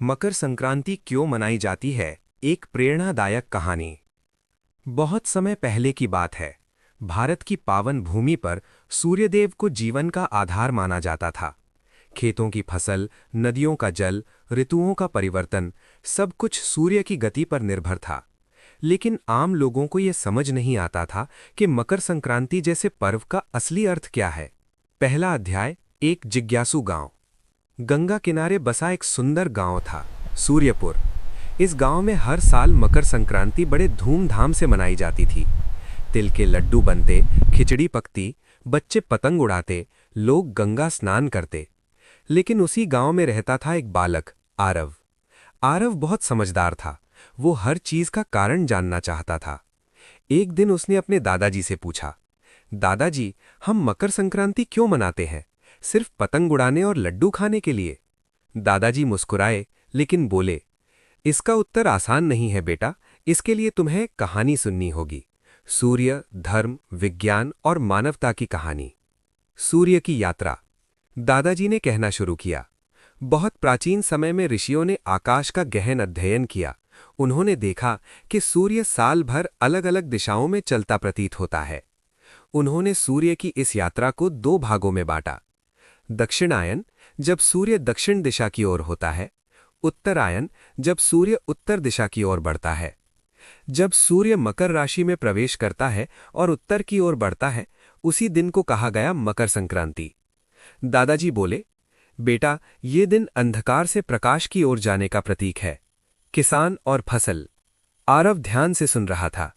मकर संक्रांति क्यों मनाई जाती है? एक प्रेरणादायक कहानी। बहुत समय पहले की बात है। भारत की पावन भूमि पर सूर्यदेव को जीवन का आधार माना जाता था। खेतों की फसल, नदियों का जल, ऋतुओं का परिवर्तन, सब कुछ सूर्य की गति पर निर्भर था। लेकिन आम लोगों को यह समझ नहीं आता था कि मकर संक्रांति जैसे पर्व का असली अर्थ क्या है। पहला अध्याय, एक जिज्ञासु गांव। गंगा किनारे बसा एक सुंदर गांव था, सूर्यपुर। इस गांव में हर साल मकर संक्रांति बड़े धूमधाम से मनाई जाती थी। तिल के लड्डू बनते, खिचड़ी पकती, बच्चे पतंग उड़ाते, लोग गंगा स्नान करते। लेकिन उसी गांव में रहता था एक बालक, आरव। आरव बहुत समझदार था। वो हर चीज का कारण जानना चाहता था। एक दिन उसने अपने दादाजी से पूछा, दादाजी, हम मकर संक्रांति क्यों मनाते हैं? सिर्फ पतंग उड़ाने और लड्डू खाने के लिए? दादाजी मुस्कुराए, लेकिन बोले, इसका उत्तर आसान नहीं है बेटा। इसके लिए तुम्हें कहानी सुननी होगी। सूर्य, धर्म, विज्ञान और मानवता की कहानी। सूर्य की यात्रा। दादाजी ने कहना शुरू किया। बहुत प्राचीन समय में ऋषियों ने आकाश का गहन अध्ययन किया। उन्होंने देखा कि सूर्य साल भर अलग अलग दिशाओं में चलता प्रतीत होता है। उन्होंने सूर्य की इस यात्रा को दो भागों में बांटा। दक्षिणायन, जब सूर्य दक्षिण दिशा की ओर होता है। उत्तरायन, जब सूर्य उत्तर दिशा की ओर बढ़ता है। जब सूर्य मकर राशि में प्रवेश करता है और उत्तर की ओर बढ़ता है, उसी दिन को कहा गया मकर संक्रांति। दादाजी बोले, बेटा, ये दिन अंधकार से प्रकाश की ओर जाने का प्रतीक है। किसान और फसल। आरव ध्यान से सुन रहा था।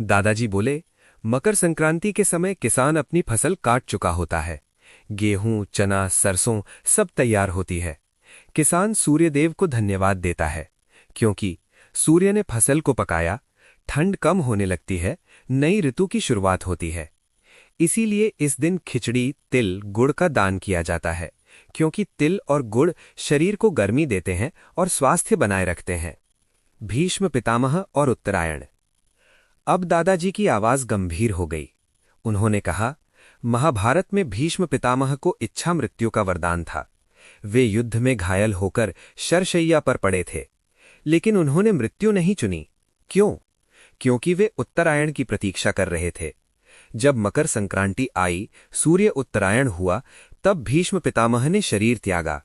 दादाजी बोले, मकर संक्रांति के समय किसान अपनी फसल काट चुका होता है। गेहूं, चना, सरसों सब तैयार होती है। किसान सूर्यदेव को धन्यवाद देता है, क्योंकि सूर्य ने फसल को पकाया, ठंड कम होने लगती है, नई ऋतु की शुरुआत होती है। इसीलिए इस दिन खिचड़ी, तिल, गुड़ का दान किया जाता है, क्योंकि तिल और गुड़ शरीर को गर्मी देते हैं और स्वास्थ्य बनाए रखते हैं। भीष्म पितामह और उत्तरायण। अब दादाजी की आवाज गंभीर हो गई। उन्होंने कहा, महाभारत में भीष्म पितामह को इच्छा मृत्यु का वरदान था। वे युद्ध में घायल होकर शरशैया पर पड़े थे, लेकिन उन्होंने मृत्यु नहीं चुनी। क्यों? क्योंकि वे उत्तरायण की प्रतीक्षा कर रहे थे। जब मकर संक्रांति आई, सूर्य उत्तरायण हुआ, तब भीष्म पितामह ने शरीर त्यागा।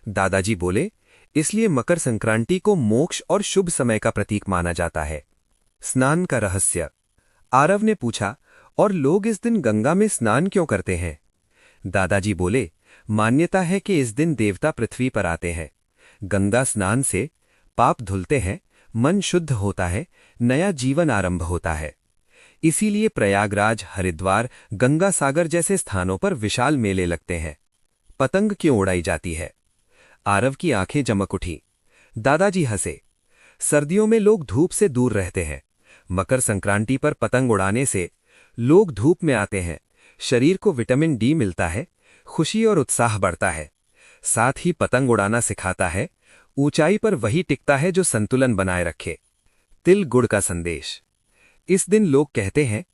दादाजी बोले, इसलिए मकर संक्रांति को मोक्ष और शुभ समय का प्रतीक माना जाता है। स्नान का रहस्य। आरव ने पूछा, और लोग इस दिन गंगा में स्नान क्यों करते हैं? दादाजी बोले, मान्यता है कि इस दिन देवता पृथ्वी पर आते हैं। गंगा स्नान से पाप धुलते हैं, मन शुद्ध होता है, नया जीवन आरंभ होता है। इसीलिए प्रयागराज, हरिद्वार, गंगा सागर जैसे स्थानों पर विशाल मेले लगते हैं। पतंग क्यों उड़ाई जाती है? आरव की आंखें चमक उठी। दादाजी हंसे। सर्दियों में लोग धूप से दूर रहते हैं। मकर संक्रांति पर पतंग उड़ाने से लोग धूप में आते हैं, शरीर को विटामिन डी मिलता है, खुशी और उत्साह बढ़ता है। साथ ही पतंग उड़ाना सिखाता है, ऊंचाई पर वही टिकता है जो संतुलन बनाए रखे। तिल गुड़ का संदेश। इस दिन लोग कहते हैं,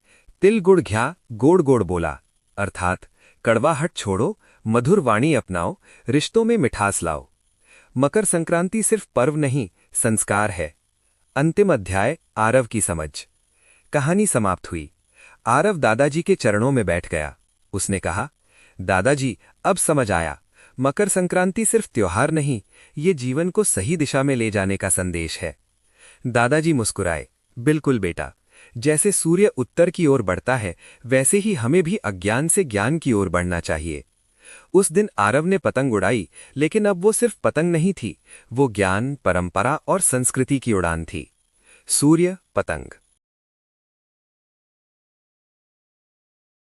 तिल गुड़ घ्या गोड़ गोड़ बोला, अर्थात कड़वाहट छोड़ो, मधुर वाणी अपनाओ, रिश्तों में मिठास लाओ। मकर संक्रांति सिर्फ पर्व नहीं, संस्कार है। अंतिम अध्याय, आरव की समझ। कहानी समाप्त हुई। आरव दादाजी के चरणों में बैठ गया। उसने कहा, दादाजी, अब समझ आया। मकर संक्रांति सिर्फ त्योहार नहीं, ये जीवन को सही दिशा में ले जाने का संदेश है। दादाजी मुस्कुराए, बिल्कुल बेटा, जैसे सूर्य उत्तर की ओर बढ़ता है, वैसे ही हमें भी अज्ञान से ज्ञान की ओर बढ़ना चाहिए। उस दिन आरव ने पतंग उड़ाई, लेकिन अब वो सिर्फ पतंग नहीं थी, वो ज्ञान, परंपरा और संस्कृति की उड़ान थी। सूर्य, पतंग।